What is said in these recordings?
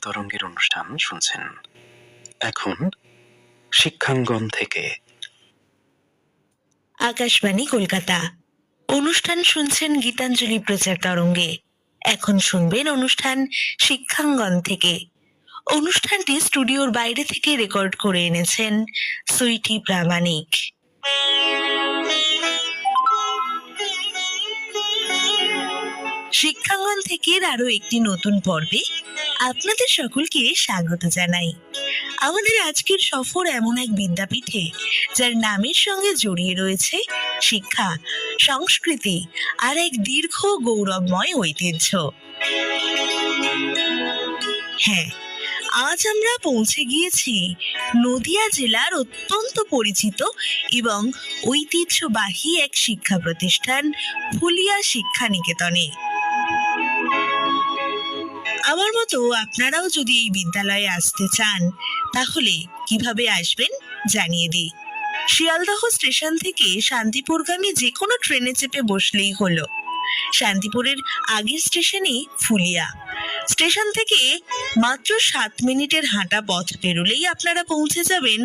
তরঙ্গের অনুষ্ঠান শুনছেন। এখন শিক্ষাঙ্গন থেকে। আকাশবাণী কলকাতা। অনুষ্ঠান শুনছেন গীতাঞ্জলি প্রচার তরঙ্গে। এখন শুনবেন অনুষ্ঠান শিক্ষাঙ্গন থেকে। অনুষ্ঠানটি স্টুডিওর বাইরে থেকে রেকর্ড করে এনেছেন সুইটি প্রামাণিক। শিক্ষাঙ্গন থেকে আরো একটি নতুন পর্বে আপনাদের সকলকে স্বাগত জানাই। আমাদের আজকের সফর এমন এক বিদ্যাপীঠে যার নামের সঙ্গে জড়িয়ে রয়েছে শিক্ষা, সংস্কৃতি আর এক দীর্ঘ গৌরবময় ঐতিহ্য। হ্যাঁ, আজ আমরা পৌঁছে গিয়েছি নদিয়া জেলার অত্যন্ত পরিচিত এবং ঐতিহ্যবাহী এক শিক্ষা প্রতিষ্ঠান ফুলিয়া শিক্ষা নিকেতনে। আমার মতো আপনারাও যদি এই বিদ্যালয়ে আসতে চান তাহলে কিভাবে আসবেন জানিয়ে দিই। শিয়ালদহ স্টেশন থেকে শান্তিপুরগামী যে কোনো ট্রেনে চেপে বসলেই হলো। শান্তিপুরের আগের স্টেশনই ফুলিয়া। স্টেশন থেকে মাত্র 7 মিনিটের হাঁটা পথ পেরোলেই আপনারা পৌঁছে যাবেন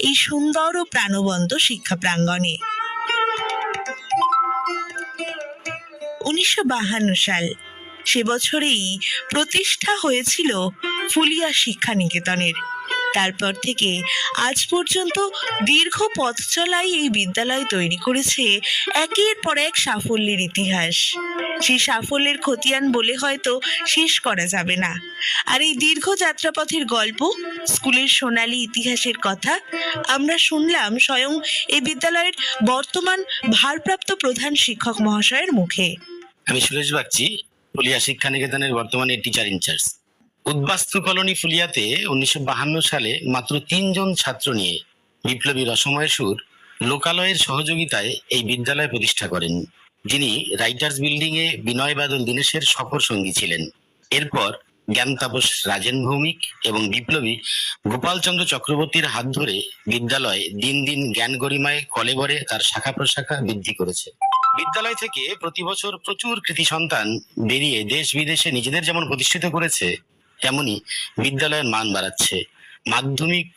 এই সুন্দর ও প্রাণবন্ত শিক্ষা প্রাঙ্গণে। 1952 সাল, সে বছরেই প্রতিষ্ঠা হয়েছিল ফুলিয়া শিক্ষা নিকেতনের। তারপর থেকে আজ পর্যন্ত দীর্ঘ পথ চলাই এই বিদ্যালয় তৈরি করেছে একের পর এক সাফল্যের ইতিহাস। সেই সাফল্যের খতিয়ান বলে হয়তো শেষ করা যাবে না। আর এই দীর্ঘ যাত্রাপথের গল্প, স্কুলের সোনালী ইতিহাসের কথা আমরা শুনলাম স্বয়ং এই বিদ্যালয়ের বর্তমান ভারপ্রাপ্ত প্রধান শিক্ষক মহাশয়ের মুখে। আমি সুরেশ বাগচি, ফুলিয়া শিক্ষা নিকেতনের বর্তমানে টিচার ইনচার্জ। উদ্বাস্তু কলোনি ফুলিয়াতে 1952 সালে মাত্র 3 জন ছাত্র নিয়ে বিপ্লবী রসময় সুর লোকালয়ের সহযোগিতায় এই বিদ্যালয় প্রতিষ্ঠা করেন, যিনি রাইটার্স বিল্ডিং এ বিনয় বাদল দীনেশের সফর সঙ্গী ছিলেন। এরপর জ্ঞান তাপস রাজেন ভৌমিক এবং বিপ্লবী গোপালচন্দ্র চক্রবর্তীর হাত ধরে বিদ্যালয় দিন দিন জ্ঞান গরিমায় কলেবরে তার শাখা প্রশাখা বৃদ্ধি করেছে। বিদ্যালয় থেকে প্রতি বছর প্রচুর কৃতি সন্তান বেরিয়ে দেশ বিদেশে নিজেদের যেমন প্রতিষ্ঠিত করেছে, তেমনি বিদ্যালয়ের মান বাড়াচ্ছে। মাধ্যমিক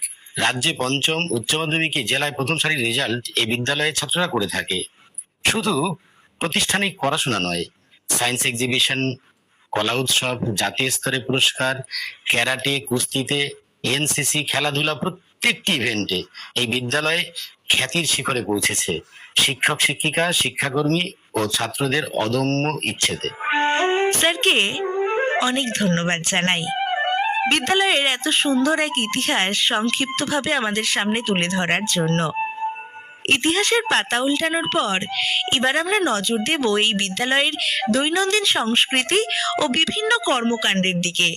রাজ্যে 5ম, উচ্চ মাধ্যমিকে জেলায় 1ম সারির রেজাল্ট এই বিদ্যালয়ের ছাত্ররা করে থাকে। শুধু প্রতিষ্ঠানিক পড়াশোনা নয়, সায়েন্স এক্সিবিশন, কলা উৎসব, জাতীয় স্তরে পুরস্কার, ক্যারাটে, কুস্তিতে, এনসিসি, খেলাধুলা প্রত্যেকটি ইভেন্টে এই বিদ্যালয়ে খ্যাতির শিখরে পৌঁছেছে শিক্ষক শিক্ষিকা, শিক্ষাকর্মী ও ছাত্রদের অদম্য ইচ্ছেতে। স্যারকে অনেক ধন্যবাদ জানাই বিদ্যালয়ের এত সুন্দর এক ইতিহাস সংক্ষিপ্তভাবে আমাদের সামনে তুলে ধরার জন্য। ইতিহাসের পাতা উল্টানোর পর এবার আমরা নজর দেব এই বিদ্যালয়ের দৈনন্দিন সংস্কৃতি ও বিভিন্ন কর্মকাণ্ডের দিকে।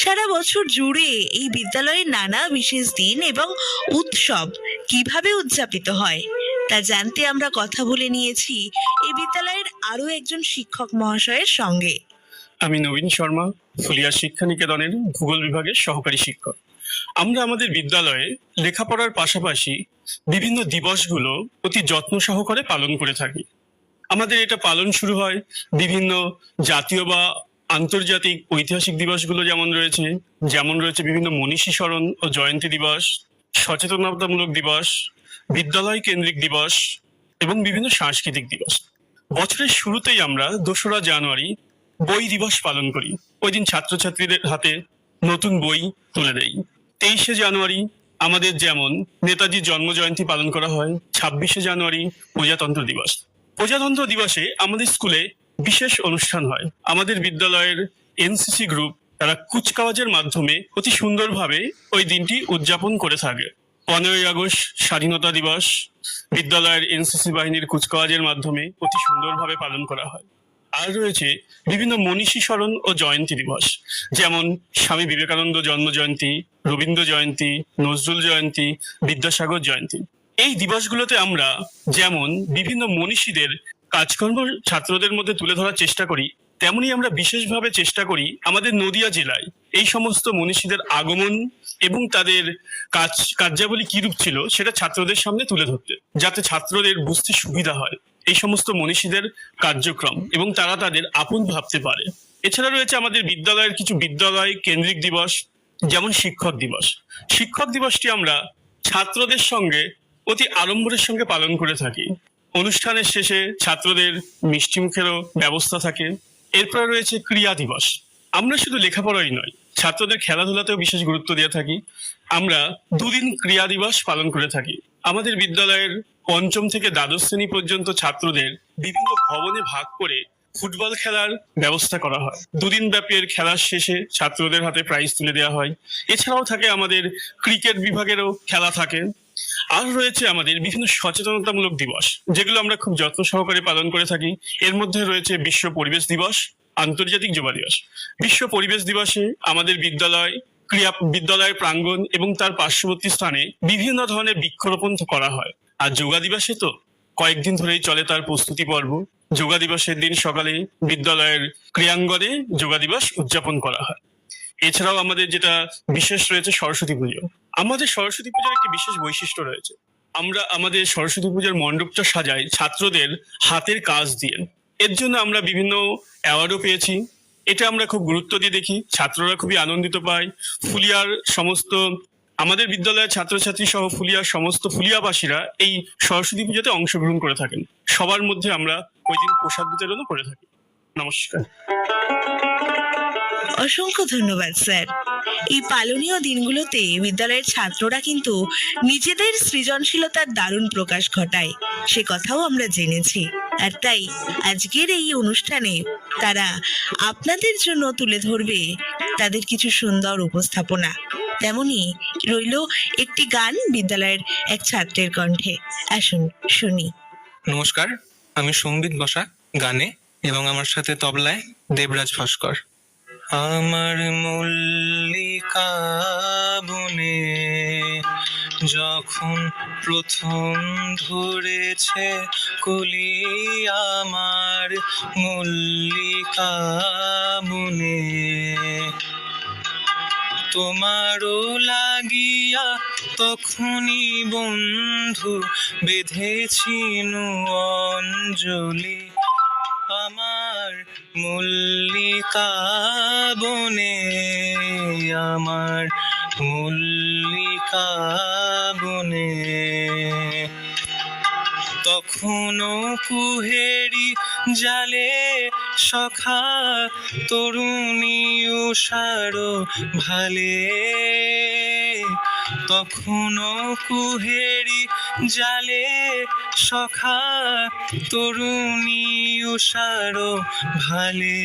সারা বছর জুড়ে এই বিদ্যালয়ের নানা বিশেষ দিন এবং উৎসব কিভাবে উদযাপিত হয় তা জানতে আমরা কথা বলে নিয়েছি এই বিদ্যালয়ের আরো একজন শিক্ষক মহাশয়ের সঙ্গে। আমি নবীন শর্মা, ফুলিয়া শিক্ষা নিকেতনের ভূগোল বিভাগের সহকারী শিক্ষক। আমরা আমাদের বিদ্যালয়ে লেখাপড়ার পাশাপাশি বিভিন্ন দিবসগুলো অতি যত্ন সহকারে পালন করে থাকি। আমাদের এটা পালন শুরু হয় বিভিন্ন জাতীয় বা আন্তর্জাতিক ঐতিহাসিক দিবসগুলো যেমন রয়েছে বিভিন্ন মনীষী স্মরণ ও জয়ন্তী দিবস, সচেতনতামূলক দিবস, বিদ্যালয় কেন্দ্রিক দিবস এবং বিভিন্ন সাংস্কৃতিক দিবস। বছরের শুরুতেই আমরা 2রা জানুয়ারি বই দিবস পালন করি। ওই দিন ছাত্রছাত্রীদের হাতে নতুন বই তুলে দেই। 23শে জানুয়ারি আমাদের যেমন নেতাজির জন্ম জয়ন্তী পালন করা হয়। 26শে জানুয়ারি প্রজাতন্ত্র দিবস। প্রজাতন্ত্র দিবসে আমাদের স্কুলে বিশেষ অনুষ্ঠান হয়। আমাদের বিদ্যালয়ের এনসিসি গ্রুপ তারা কুচকাওয়াজের মাধ্যমে অতি সুন্দরভাবে ওই দিনটি উদযাপন করে থাকে। 15ই আগস্ট স্বাধীনতা দিবস বিদ্যালয়ের এনসিসি বাহিনীর কুচকাওয়াজের মাধ্যমে অতি সুন্দরভাবে পালন করা হয়। আর রয়েছে বিভিন্ন মনীষী স্মরণ ও জয়ন্তী দিবস, যেমন স্বামী বিবেকানন্দ জন্ম জয়ন্তী, রবীন্দ্র জয়ন্তী, নজরুল জয়ন্তী, বিদ্যাসাগর জয়ন্তী। এই দিবসগুলোতে আমরা যেমন বিভিন্ন মনীষীদের কাজকর্ম ছাত্রদের মধ্যে তুলে ধরার চেষ্টা করি, তেমনি আমরা বিশেষভাবে চেষ্টা করি আমাদের নদিয়া জেলায় এই সমস্ত মনীষীদের আগমন এবং তাদের কার্যাবলী কিরূপ ছিল সেটা ছাত্রদের সামনে তুলে ধরতে, যাতে ছাত্রদের বুঝতে সুবিধা হয় এই সমস্ত মনীষীদের কার্যক্রম এবং তারা তাদের আপন ভাবতে পারে। এছাড়া রয়েছে আমাদের বিদ্যালয়ের কিছু বিদ্যালয় কেন্দ্রিক দিবস, যেমন শিক্ষক দিবস। শিক্ষক দিবসটি আমরা ছাত্রদের সঙ্গে অতি আড়ম্বরের সঙ্গে পালন করে থাকি। অনুষ্ঠানের শেষে ছাত্রদের মিষ্টি মুখেরও ব্যবস্থা থাকে। এরপরে রয়েছে ক্রীড়া দিবস। আমরা শুধু লেখাপড়াই নয়, ছাত্রদের খেলাধুলাতেও বিশেষ গুরুত্ব দিয়ে থাকি। আমরা দুদিন ক্রীড়া দিবস পালন করে থাকি। আমাদের বিদ্যালয়ের পঞ্চম থেকে দ্বাদশ শ্রেণী পর্যন্ত ছাত্রদের বিভিন্ন ভবনে ভাগ করে ফুটবল খেলার ব্যবস্থা করা হয়। দুদিন ব্যাপী এর খেলার শেষে ছাত্রদের হাতে প্রাইজ তুলে দেওয়া হয়। এছাড়াও থাকে আমাদের ক্রিকেট বিভাগেরও খেলা থাকে। আর রয়েছে আমাদের বিভিন্ন সচেতনতামূলক দিবস, যেগুলো আমরা খুব যত্ন সহকারে পালন করে থাকি। এর মধ্যে রয়েছে বিশ্ব পরিবেশ দিবস, আন্তর্জাতিক যুবা দিবস। বিশ্ব পরিবেশ দিবসে আমাদের বিদ্যালয়ের প্রাঙ্গণ এবং তার পার্শ্ববর্তী স্থানে বিভিন্ন ধরনের বৃক্ষরোপণ করা হয়। আর যোগা দিবসে তো কয়েকদিন ধরেই চলে তার প্রস্তুতি পর্ব। যোগা দিবসের দিন সকালে বিদ্যালয়ের ক্রীড়াঙ্গনে যোগা দিবস উদযাপন করা হয়। এছাড়াও আমাদের যেটা বিশেষ রয়েছে সরস্বতী পুজো। আমাদের সরস্বতী পূজার একটি বিশেষ বৈশিষ্ট্য রয়েছে। আমরা আমাদের সরস্বতী পূজার মণ্ডপটা সাজাই ছাত্রদের হাতের কাজ দিয়ে। এর জন্য আমরা বিভিন্ন অ্যাওয়ার্ডও পেয়েছি। এটা আমরা খুব গুরুত্ব দিয়ে দেখি, ছাত্ররা খুবই আনন্দিত পায়। ফুলিয়ার সমস্ত আমাদের বিদ্যালয়ের ছাত্রছাত্রী সহ ফুলিয়ার সমস্ত ফুলিয়াবাসীরা এই সরস্বতী পুজোতে অংশগ্রহণ করে থাকেন। সবার মধ্যে আমরা ওই দিন প্রসাদ বিতরণও করে থাকি। নমস্কার। অসংখ্য ধন্যবাদ স্যার। এই পালনীয় দিনগুলোতে বিদ্যালয়ের ছাত্ররা কিন্তু নিজেদের সৃজনশীলতার দারুণ প্রকাশ ঘটায়, সে কথাও আমরা জেনেছি। আর তাই আজকের এই অনুষ্ঠানে তারা আপনাদের জন্য তুলে ধরবে তাদের কিছু সুন্দর উপস্থাপনা। তেমনি রইল একটি গান বিদ্যালয়ের এক ছাত্রের কণ্ঠে। আসুন শুনি। নমস্কার, আমি সম্বিত বসাক, গানে এবং আমার সাথে তবলায় দেবরাজ ভাস্কর। আমার মল্লিকা বনে যখন প্রথম ধরেছে কলি, আমার মল্লিকা বনে তোমারও লাগিয়া তখনই বন্ধু বেঁধেছি অঞ্জলি, আমার মল্লিকা বনে, আমার মল্লিকা বনে। তখনও কুহেরি জালে সখা তরুণী উষার ভালে, তখনও কুহেরি জালে সখা তরুণী উষার ভালে।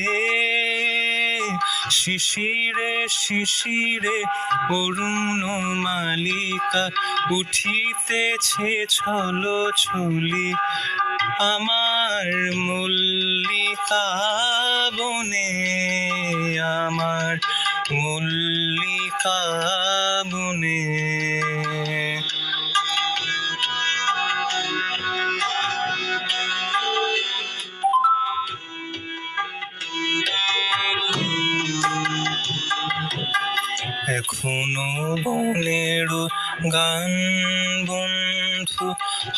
শিশিরে শিশিরে অরুণ মালিকা উঠিতেছে ছলো ছলি, আমার মল্লিকা বনে, আমার মল্লিকা বনে। এখনো বনের গান বন্ধু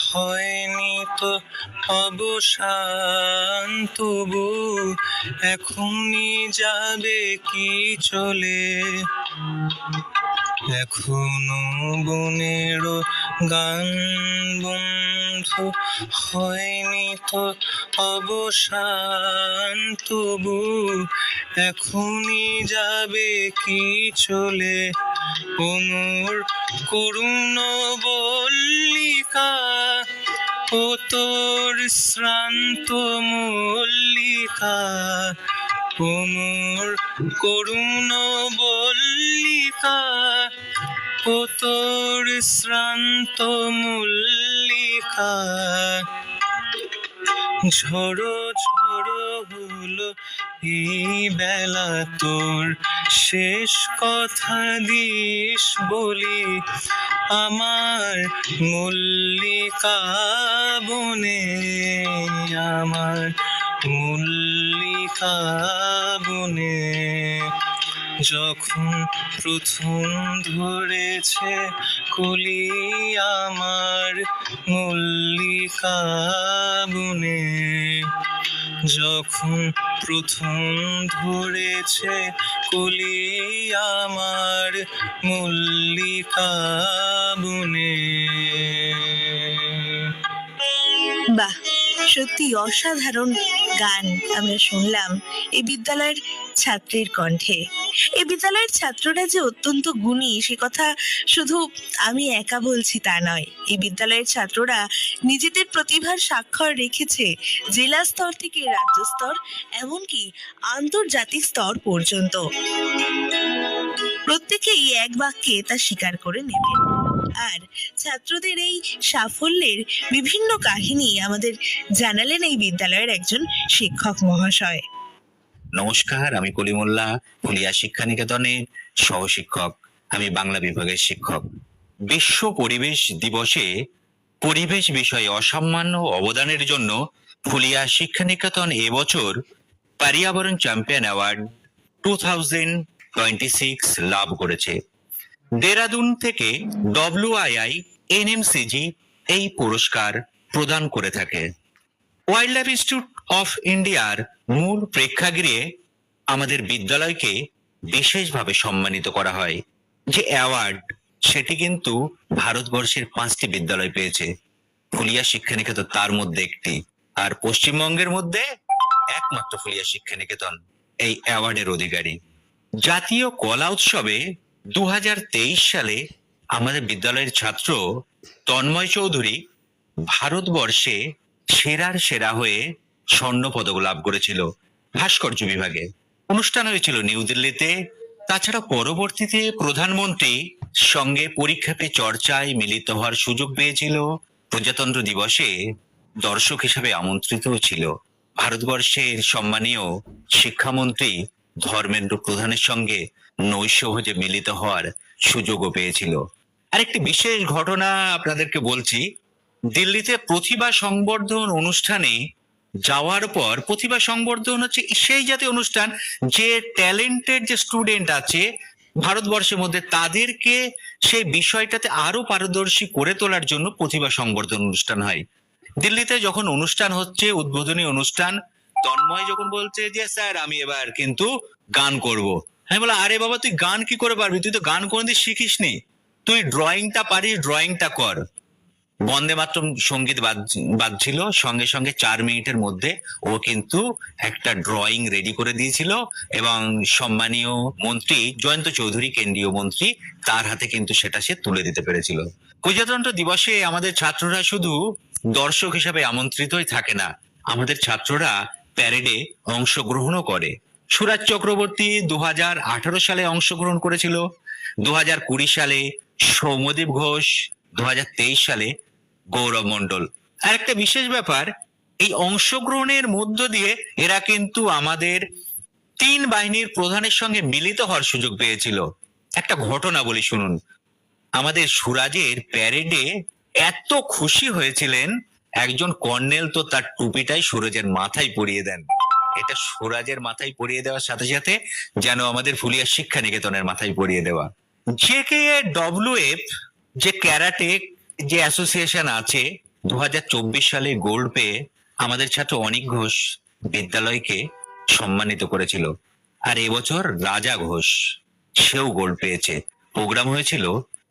হয়নি তো অবসান, তবু এখনই যাবে কি চলে। এখনো বনের গান বন্ধু হয়নি তো অবসান, তবু এখনই যাবে কি চলে। ওমর করুণ বল্লিকা ও তোর শ্রান্ত মল্লিকা, ওমর করুণ বল্লিকা ও তোর শ্রান্ত মল্লিকা। ঝড়ো ঝড়ো হলো এই বেলা তোর শেষ কথা দিস বলি, আমার মল্লিকা বনে, আমার মল্লিকা বনে। যখন প্রথম ধরেছে কলি, আমার মল্লিকা বনে, যখন প্রথম ধরেছে কুলি আমার মল্লিকা বনে। বাহ, সত্যি অসাধারণ গান আমরা শুনলাম এই বিদ্যালয়ের ছাত্রের কণ্ঠে। এই বিদ্যালয়ের ছাত্ররা যে অত্যন্ত গুণী সে কথা শুধু আমি একা বলছি তা নয়। এই বিদ্যালয়ের ছাত্ররা নিজেদের প্রতিভার স্বাক্ষর রেখেছে জেলা স্তর থেকে রাজ্য স্তর, এমনকি আন্তর্জাতিক স্তর পর্যন্ত। প্রত্যেকেই এক বাক্যে তা স্বীকার করে নেবে। আর ছাত্রদের এই সাফল্যের বিভিন্ন কাহিনী আমাদের জানালেন এই বিদ্যালয়ের একজন শিক্ষক মহাশয়। নমস্কার, আমি কলিমুল্লাহ, ফুলিয়া শিক্ষানিকেতনের সহশিক্ষক। আমি বাংলা বিভাগের শিক্ষক। বিশ্ব পরিবেশ দিবসে পরিবেশ বিষয়ে অসামান্য অবদানের জন্য ফুলিয়া শিক্ষানিকেতন এবছর পর্যাবরণ চ্যাম্পিয়ন অ্যাওয়ার্ড 2026 লাভ করেছে। দেরাদুন থেকে WII NMCG এই পুরস্কার প্রদান করে থাকে। ওয়াইল্ড লাইফ ইনস্টিটিউট অফ ইন্ডিয়ার মূল প্রেক্ষাগৃহে আমাদের বিদ্যালয়কে বিশেষভাবে সম্মানিত করা হয়। যে অ্যাওয়ার্ড সেটি কিন্তু ভারতবর্ষের 5টি বিদ্যালয় পেয়েছে, ফুলিয়া শিক্ষানিকেতন তার মধ্যে একটি। আর পশ্চিমবঙ্গের মধ্যে একমাত্র ফুলিয়া শিক্ষানিকেতন এই অ্যাওয়ার্ডের অধিকারী। জাতীয় কলা উৎসবে 2023 সালে আমাদের বিদ্যালয়ের ছাত্র তন্ময় চৌধুরী ভারতবর্ষে সেরার সেরা হয়ে স্বর্ণ পদক লাভ করেছিল ভাস্কর্য বিভাগে। অনুষ্ঠান হয়েছিল নিউ দিল্লিতে। তাছাড়া পরবর্তীতে প্রধানমন্ত্রী সঙ্গে পরীক্ষা পে চর্চায় মিলিত হওয়ার সুযোগ পেয়েছিল। প্রজাতন্ত্র দিবসে দর্শক হিসেবে আমন্ত্রিত ছিল। ভারতবর্ষের সম্মানীয় শিক্ষামন্ত্রী ধর্মেন্দ্র প্রধানের সঙ্গে নৈশভোজে মিলিত হওয়ার সুযোগও পেয়েছিল। আরেকটি বিশেষ ঘটনা আপনাদেরকে বলছি। দিল্লিতে প্রতিভা সংবর্ধন অনুষ্ঠানে যাওয়ার পর, প্রতিভা সংবর্ধন হচ্ছে সেই জাতীয় অনুষ্ঠান যে ট্যালেন্টেড যে স্টুডেন্ট আছে ভারতবর্ষের মধ্যে তাদেরকে সেই বিষয়টাতে আরো পারদর্শী করে তোলার জন্য প্রতিভা সংবর্ধন অনুষ্ঠান হয়। দিল্লিতে যখন অনুষ্ঠান হচ্ছে, উদ্বোধনী অনুষ্ঠান, তন্ময় যখন বলছে যে স্যার আমি এবার কিন্তু গান করব, আমি বললাম আরে বাবা তুই গান কি করে পারবি, তুই তো গান কোনোদিন শিখিসনি, তুই ড্রয়িংটা পারিস, ড্রয়িংটা কর। বন্দে মাতরম সঙ্গীত বাজছিল, সঙ্গে সঙ্গে 4 মিনিটের মধ্যে ও কিন্তু একটা ড্রয়িং রেডি করে দিয়েছিল এবং সম্মানীয় মন্ত্রী জয়ন্ত চৌধুরী, কেন্দ্রীয় মন্ত্রী, তার হাতে কিন্তু সেটা সে তুলে দিতে পেরেছিল। প্রজাতন্ত্র দিবসে আমাদের ছাত্ররা শুধু দর্শক হিসাবে আমন্ত্রিতই থাকে না, আমাদের ছাত্ররা প্যারেডে অংশগ্রহণও করে। সুরাজ চক্রবর্তী 2018 সালে অংশগ্রহণ করেছিল, 2020 সালে সৌম্যদীপ ঘোষ, 2023 সালে গৌরব মণ্ডল। আর একটা বিশেষ ব্যাপার, এই অংশগ্রহণের মধ্য দিয়ে এরা কিন্তু আমাদের 3 বাহিনীর প্রধানের সঙ্গে মিলিত হওয়ার সুযোগ পেয়েছিল। একটা ঘটনা বলি শুনুন। আমাদের সুরাজের প্যারেডে এত খুশি হয়েছিলেন একজন কর্নেল, তো তার টুপিটাই সুরাজের মাথায় পরিয়ে দেন। এটা সুরাজের মাথায় পরিয়ে দেওয়ার সাথে সাথে যেন আমাদের ফুলিয়া শিক্ষা নিকেতনের মাথায় পরিয়ে দেওয়া। JKWF যে ক্যারাটে যে অ্যাসোসিয়েশন আছে, 2024 সালে গোল্ড পেয়ে আমাদের ছাত্র অনিক ঘোষ বিদ্যালয়কে সম্মানিত করেছিল। আর এবছর রাজা ঘোষ, সেও গোল্ড পেয়েছে। প্রোগ্রাম হয়েছিল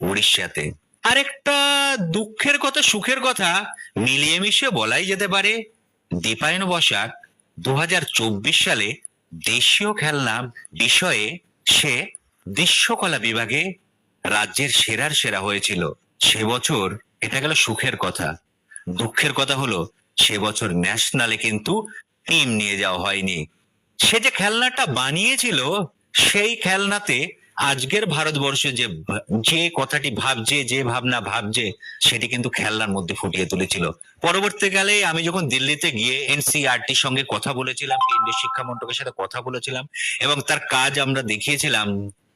উড়িষ্যাতে। আরেকটা দুঃখের কথা, সুখের কথা মিলিয়ে মিশিয়ে বলাই যেতে পারে। দীপায়ন বসাক 2024 সালে দেশীয় খেলনা বিষয়ে সে দৃশ্যকলা বিভাগে রাজ্যের সেরার সেরা হয়েছিল। সে বছর এটা গেল সুখের কথা। দুঃখের কথা হলো সে বছর ন্যাশনালে কিন্তু টিম নিয়ে যাওয়া হয়নি। সে যে খেলনাটা বানিয়েছিল সেই খেলনাতে আজকের ভারতবর্ষ যে কথাটি ভাবছে, যে ভাবনা ভাবছে, সেটি কিন্তু খেলনার মধ্যে ফুটিয়ে তুলেছিল। পরবর্তীকালে আমি যখন দিল্লিতে গিয়ে NCERT সঙ্গে কথা বলেছিলাম, কেন্দ্রীয় শিক্ষা মন্ত্রকের সাথে কথা বলেছিলাম এবং তার কাজ আমরা দেখিয়েছিলাম,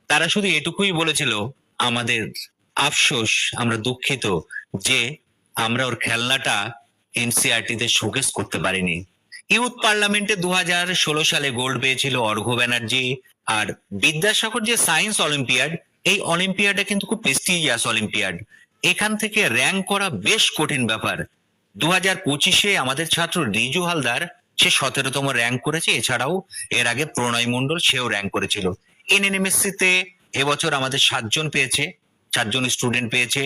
তারা শুধু এটুকুই বলেছিল, আমাদের আফসোস, আমরা দুঃখিত যে আমরা ওর খেলনাটা NCERT তে শোকেস করতে পারিনি। ইউথ পার্লামেন্টে 2016 সালে গোল্ড পেয়েছিল অর্ঘ্য ব্যানার্জি। আর বিদ্যাসাগর যে সায়েন্স অলিম্পিয়াড, এই অলিম্পিয়াডটা কিন্তু খুব প্রেস্টিজিয়াস অলিম্পিয়াড। এখান থেকে র্যাঙ্ক করা বেশ কঠিন ব্যাপার। 2025-এ আমাদের ছাত্র রিজু হালদার সে 17তম র্যাঙ্ক করেছে। এছাড়াও এর আগে প্রণয় মণ্ডল, সেও র্যাঙ্ক করেছিল। এনএনএমএসসি তে এবছর আমাদের 7 জন পেয়েছে, 4 জন স্টুডেন্ট পেয়েছে।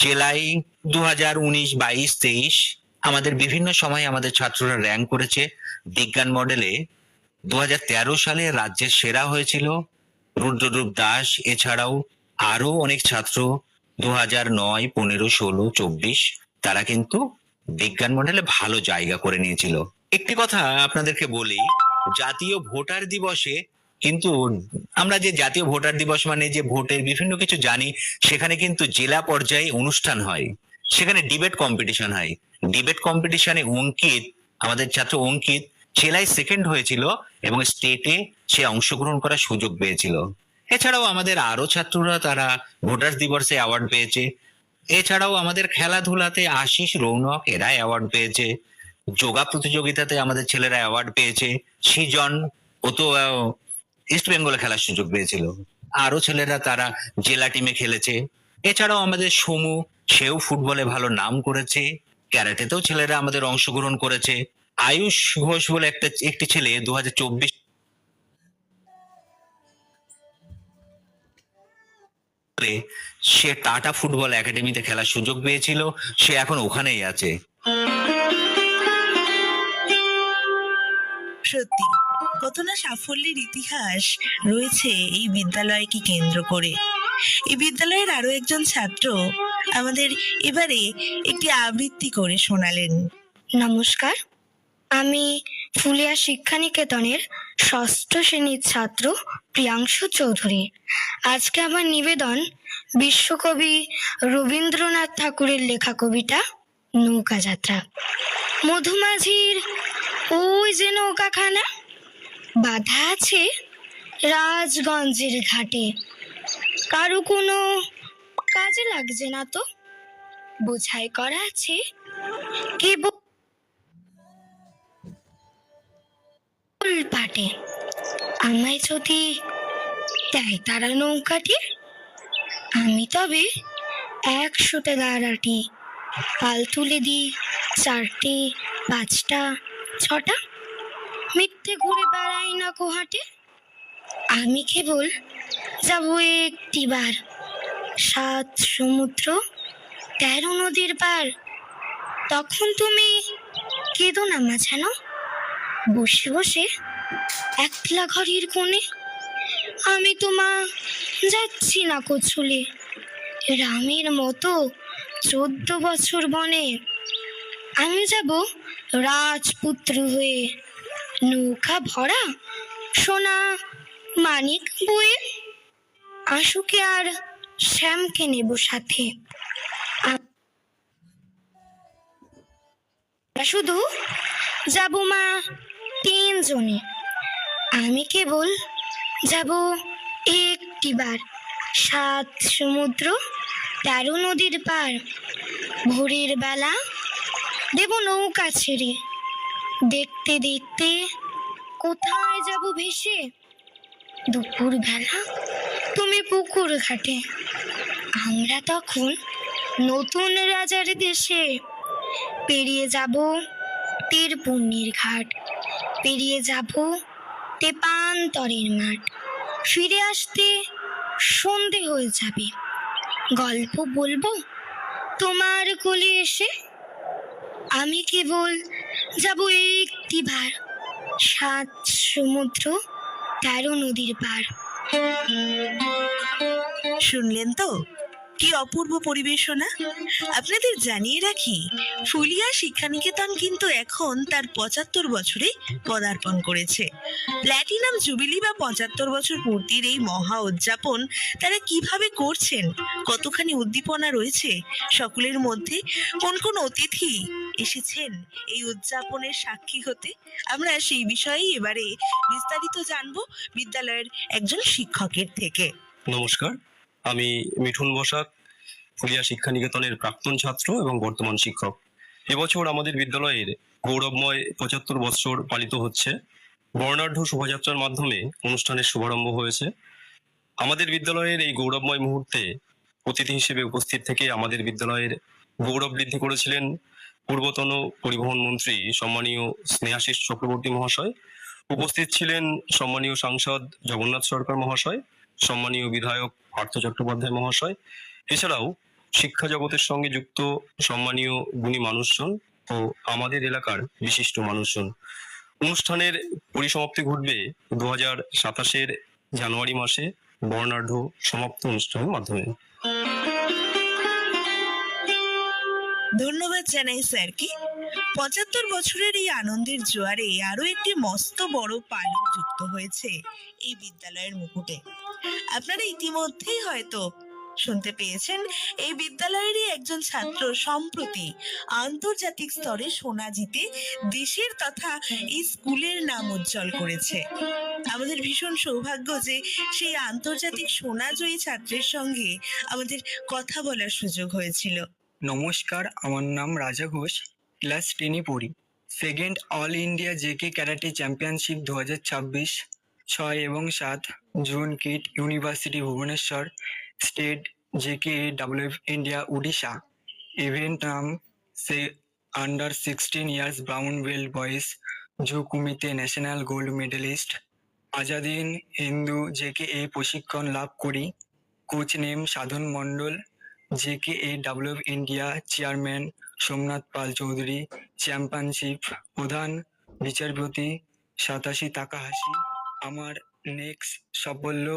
জেলায় 2019, 22, 23 আমাদের বিভিন্ন সময় আমাদের ছাত্ররা র্যাঙ্ক করেছে। বিজ্ঞান মডেলে 2013 সালে রাজ্যের সেরা হয়েছিল রুদ্ররূপ দাস। এছাড়াও আরো অনেক ছাত্র 2009, 15, 16, 24 তারা কিন্তু বিজ্ঞান মডেলে ভালো জায়গা করে নিয়েছিল। একটি কথা আপনাদেরকে বলি, জাতীয় ভোটার দিবসে কিন্তু আমরা যে জাতীয় ভোটার দিবস মানে যে ভোটের বিভিন্ন কিছু জানি, সেখানে কিন্তু জেলা পর্যায়ে অনুষ্ঠান হয়, সেখানে ডিবেট কম্পিটিশন হয়। ডিবেট কম্পিটিশনে অঙ্কিত, আমাদের ছাত্র অঙ্কিত জেলায় 2nd হয়েছিল এবং স্টেটে সে অংশগ্রহণ করার সুযোগ পেয়েছিল। এছাড়াও আমাদের আরো ছাত্ররা তারা ভোটার দিবসে অ্যাওয়ার্ড পেয়েছে। এছাড়াও আমাদের খেলাধুলাতে আশিস, রৌনক এরা অ্যাওয়ার্ড পেয়েছে। যোগা প্রতিযোগিতাতে আমাদের ছেলেরা অ্যাওয়ার্ড পেয়েছে। সৃজন ও তো ইস্ট বেঙ্গলে খেলার সুযোগ পেয়েছিল। আরো ছেলেরা তারা জেলা টিমে খেলেছে। এছাড়াও আমাদের সমু, সেও ফুটবলে ভালো নাম করেছে। ক্যারাটেতেও ছেলেরা আমাদের অংশগ্রহণ করেছে। আয়ুষ ঘোষ বলে একটি ছেলে 2024 সে টাটা ফুটবল একাডেমিতে খেলার সুযোগ পেয়েছিল, সে এখন ওখানেই আছে। সত্যি কত না সাফল্যের ইতিহাস রয়েছে এই বিদ্যালয়কে কেন্দ্র করে। এই বিদ্যালয়ের আরো একজন ছাত্র আমাদের এবারে একটি আবৃত্তি করে শোনালেন। নমস্কার, আমি ফুলিয়া শিক্ষানিকেতনের 6ষ্ঠ শ্রেণীর ছাত্র প্রিয়াংশু চৌধুরী। আজকে আমার নিবেদন বিশ্বকবি রবীন্দ্রনাথ ঠাকুরের লেখা কবিতা নৌকা যাত্রা। মধুমাঝির ওই যে নৌকাখানা বাঁধা আছে রাজগঞ্জের ঘাটে, কারো কোনো কাজে লাগছে না তো, বোঝাই করা আছে কেবল পাটে। আমায় যদি দেয় তারা নৌকাটি, আমি তবে 100তে দাঁড়াটি, পাল তুলে দিই 4টে, 5টা, 6টা, মিথ্যে ঘুরে বেড়াই না কোহাটে। আমি কেবল যাব একটিবার 7 সমুদ্র 13 নদীর পার। তখন তুমি কেঁদো না মাঝানো, বসে বসে একলা ঘরের কোণে। আমি তোমা যাচ্ছি না কোছলে, রামের মতো 14 বছর বনে। আমি যাব রাজপুত্র হয়ে, নৌকা ভরা সোনা মানিক বয়ে। আশুকে আর শ্যামকে নেব সাথে, শুধু যাব মা 3 জনে। আমি কেবল যাব একটিবার 7 সমুদ্র 13 নদীর পার। ভোরের বেলা দেব নৌকা ছেড়ে, দেখতে দেখতে কোথায় যাব ভেসে। দুপুর বেলা তুমি পুকুর ঘাটে, আমরা তখন নতুন রাজার দেশে। পেরিয়ে যাব তীরপুণ্যের ঘাট, পেরিয়ে যাব তেপান্তরের মাঠ। ফিরে আসতে সন্ধে হয়ে যাবে, গল্প বলবো তোমার কোলে এসে। আমি কেবল যাব একটিবার 7 সমুদ্র 13 নদীর পার। শুনলেন তো কি অপূর্ব পরিবেশনা। আপনাদের জানিয়ে রাখি, ফুলিয়া শিক্ষানিকেতন কিন্তু এখন তার 75 বছরে পদার্পণ করেছে। প্ল্যাটিনাম জুবিলি বা 75 বছর পূর্তির এই মহা উদযাপন তারা কিভাবে করছেন, কতখানি উদ্দীপনা রয়েছে সকলের মধ্যে, কোন কোন অতিথি এসেছেন এই উদযাপনের সাক্ষী হতে, আমরা সেই বিষয়েই এবারে বিস্তারিত জানবো বিদ্যালয়ের একজন শিক্ষকের থেকে। নমস্কার, আমি মিঠুন বসাক, ফুলিয়া শিক্ষানিকেতনের প্রাক্তন ছাত্র এবং বর্তমান শিক্ষক। এবছর আমাদের বিদ্যালয়ের গৌরবময় 75 বৎসর পালিত হচ্ছে। বর্ণাঢ্য শোভাযাত্রার মাধ্যমে অনুষ্ঠানের শুভারম্ভ হয়েছে। আমাদের বিদ্যালয়ের এই গৌরবময় মুহূর্তে অতিথি হিসেবে উপস্থিত থেকে আমাদের বিদ্যালয়ের গৌরব বৃদ্ধি করেছিলেন পূর্বতন পরিবহন মন্ত্রী সম্মানীয় স্নেহাশিস চক্রবর্তী মহাশয় উপস্থিত ছিলেন সম্মানীয় সাংসদ জগন্নাথ সরকার মহাশয়, সম্মানীয় বিধায়ক পার্থ চট্টোপাধ্যায় মহাশয়, এছাড়াও শিক্ষা জগতের সঙ্গে যুক্ত সম্মানীয় গুণী মানুষজন ও আমাদের এলাকার বিশিষ্ট মানুষজন। অনুষ্ঠানের পরিসমাপ্তি ঘটবে 2027 জানুয়ারি মাসে বর্ণাঢ্য সমাপ্ত অনুষ্ঠানের মাধ্যমে। ধন্যবাদ জানাই স্যারকে। 75 বছরের এই আনন্দের জোয়ারে আরো একটি মস্ত বড় পালক যুক্ত হয়েছে এই বিদ্যালয়ের মুকুটে। আপনারা ইতিমধ্যেই হয়তো শুনতে পেয়েছেন, এই বিদ্যালয়েরই একজন ছাত্র সম্প্রতি আন্তর্জাতিক স্তরে সোনা জিতে দেশের তথা এই স্কুলের নাম উজ্জ্বল করেছে। আমাদের ভীষণ সৌভাগ্য যে সেই আন্তর্জাতিক সোনাজয়ী ছাত্রের সঙ্গে আমাদের কথা বলার সুযোগ হয়েছিল। নমস্কার, আমার নাম রাজা ঘোষ, ক্লাস 10-এ পড়ি। Second all India JK karate championship 2026 6 এবং 7 June KIIT university Bhubaneswar, state JK WF India Orissa. Event নাম সে under 16 years brown belt boys জু কুমিতে ন্যাশনাল গোল্ড মেডেলিস্ট আজাদিন হিন্দু জেকে এ প্রশিক্ষণ লাভ করি। Coach name Sadhan Mondal, JK A WF India chairman Somnath Pal Chowdhury, championship প্রধান বিচারপতি 87 তাকাহাসি। আমার নেক্সট সাফল্য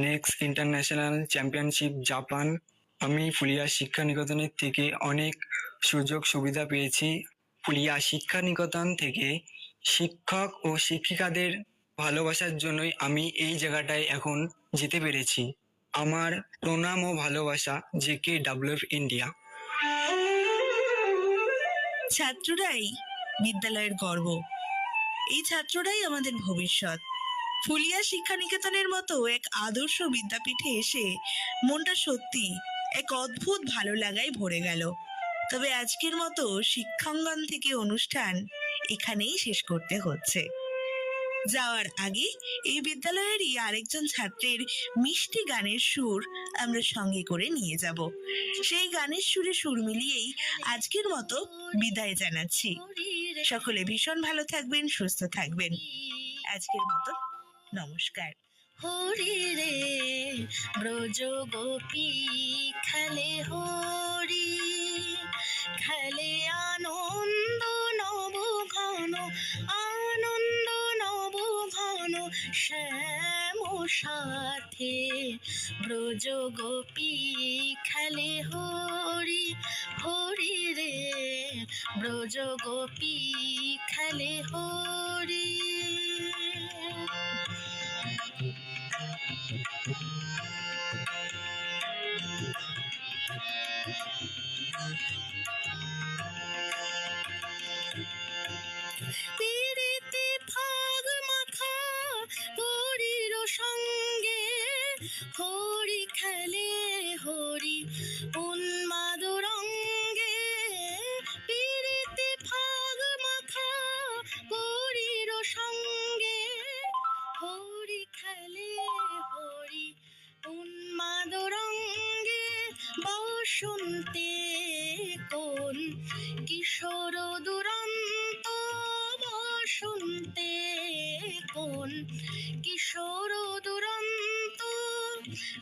নেক্সট ইন্টারন্যাশনাল চ্যাম্পিয়নশিপ জাপান। আমি ফুলিয়া শিক্ষা নিকেতনের থেকে অনেক সুযোগ সুবিধা পেয়েছি। ফুলিয়া শিক্ষা নিকেতন থেকে শিক্ষক ও শিক্ষিকাদের ভালোবাসার জন্যই আমি এই জায়গাটায় এখন যেতে পেরেছি। আমার প্রণাম ও ভালোবাসা জেকে ডাব্লিউএফ ইন্ডিয়া। ছাত্ররাই বিদ্যালয়ের গর্ব, এই ছাত্ররাই আমাদের ভবিষ্যৎ। ফুলিয়া শিক্ষা নিকেতনের মতো এক আদর্শ বিদ্যাপীঠে এসে মনটা সত্যি এক অদ্ভুত ভালো লাগায় ভরে গেল। তবে আজকের মতো শিক্ষাঙ্গন থেকে অনুষ্ঠান এখানেই শেষ করতে হচ্ছে। যাওয়ার আগে এই বিদ্যালয়েরই আরেকজন ছাত্রের মিষ্টি গানের সুর আমরা সঙ্গে করে নিয়ে যাব। সেই গানের সুরে সুর মিলিয়েই আজকের মতো বিদায় জানাচ্ছি। সকলে ভীষণ ভালো থাকবেন, সুস্থ থাকবেন। আজকের মতো নমস্কার। হরি রে ব্রজ গোপী খেলে হরি, খেলে আনন্দ নব ঘন, আনন্দ নব ঘন শ্যাম সাথে। ব্রজ গোপী খেলে হরি, হরি রে ব্রজ গোপী খেলে হরি। পিরিতি ফাগ মাখা হরির সঙ্গে, হরি খেলে হরি উন্মাদ রঙ্গে। পিরিতি ফাগ মাখা হরির সঙ্গে, হরি খেলে হরি উন্মাদ রঙ্গে। বসন্তে কোন কিশোর দুরন্ত, বসন্তে কোন কিশোর দুরন্ত।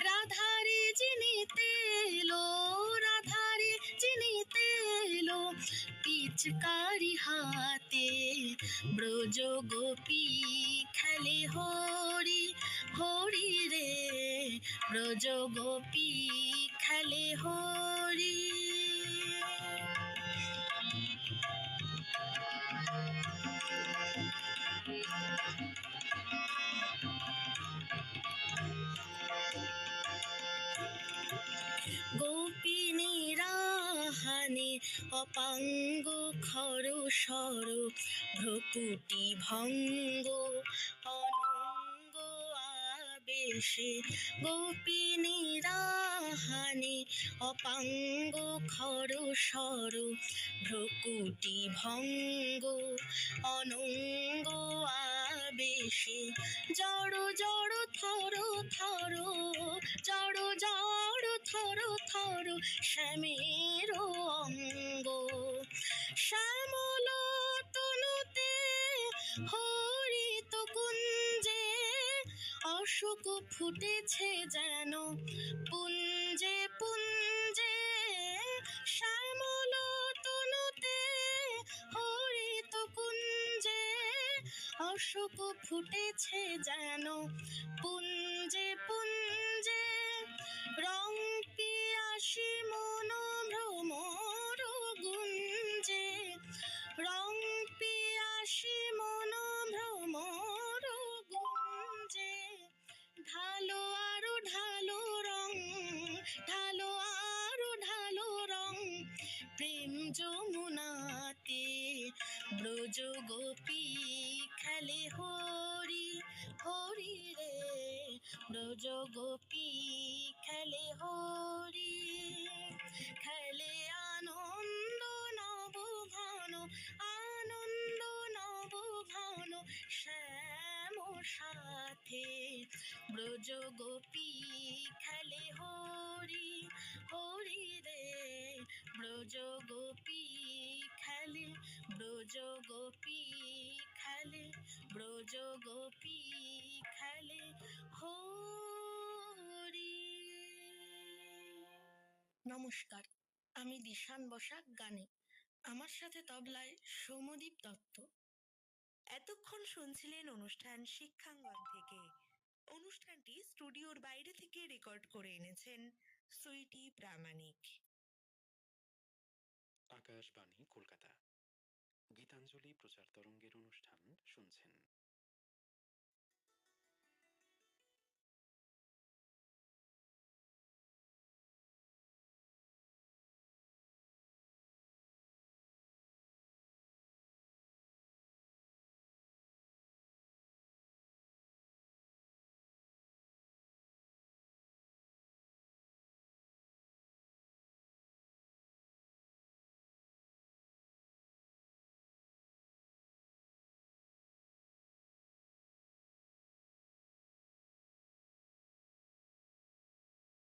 রাধারে চিনিতে এলো, রাধারে চিনিতে এলো পিচকারি হাতে। ব্রজ গোপী খেলে হরি, হরি রে ব্রজ গোপী খেলে হরি। গোপিনীরা হানে অপাঙ্গ খর সর, ভ্রকুটি ভঙ্গ অনঙ্গ আবেশে। গোপিনীরা হানে অপাঙ্গ খর সর, ভ্রকুটি ভঙ্গ অনঙ্গ আবেশে। জড় জড় থর থর, জড় জড় থর থর শ্যামের অঙ্গ। শ্যামল তনুতে হরিত অশোক ফুটেছে যেন পুঞ্জে পুঞ্জে, শ্যামল তনুতে হরিত কুঞ্জে। অশোক ফুটেছে যেন পুঞ্জে পুঞ্জে, রং পিয়াসী মন ভ্রমর গুঞ্জে। রং পিয়াসী মন ভ্রমর গুঞ্জে। ঢালো আরো ঢালো রং, ঢালো আরো ঢালো রং, প্রেম যমুনাতে ব্রজ গোপী খেলে হরি হরি রে। ব্রজ গোপী খেলে হরি, খেলে আনন্দ নব ঘন, আনন্দ নব ঘন শ্যাম সাথে। ব্রজ গোপী খেলে হরি হরি রে। ব্রজ গোপী খেলে, ব্রজ গোপী খেলে, ব্রজ গোপী খেলে হরি। নমস্কার, আমি দিশান বসাক গানে, আমার সাথে তবলায় সৌম্যদীপ দত্ত। এতক্ষণ শুনছিলেন অনুষ্ঠান শিক্ষাঙ্গন থেকে। অনুষ্ঠানটি স্টুডিওর বাইরে থেকে রেকর্ড করে এনেছেন সুইটি প্রামাণিক। আকাশবাণী কলকাতা, গীতাঞ্জলি প্রচার তরঙ্গের অনুষ্ঠান শুনছেন।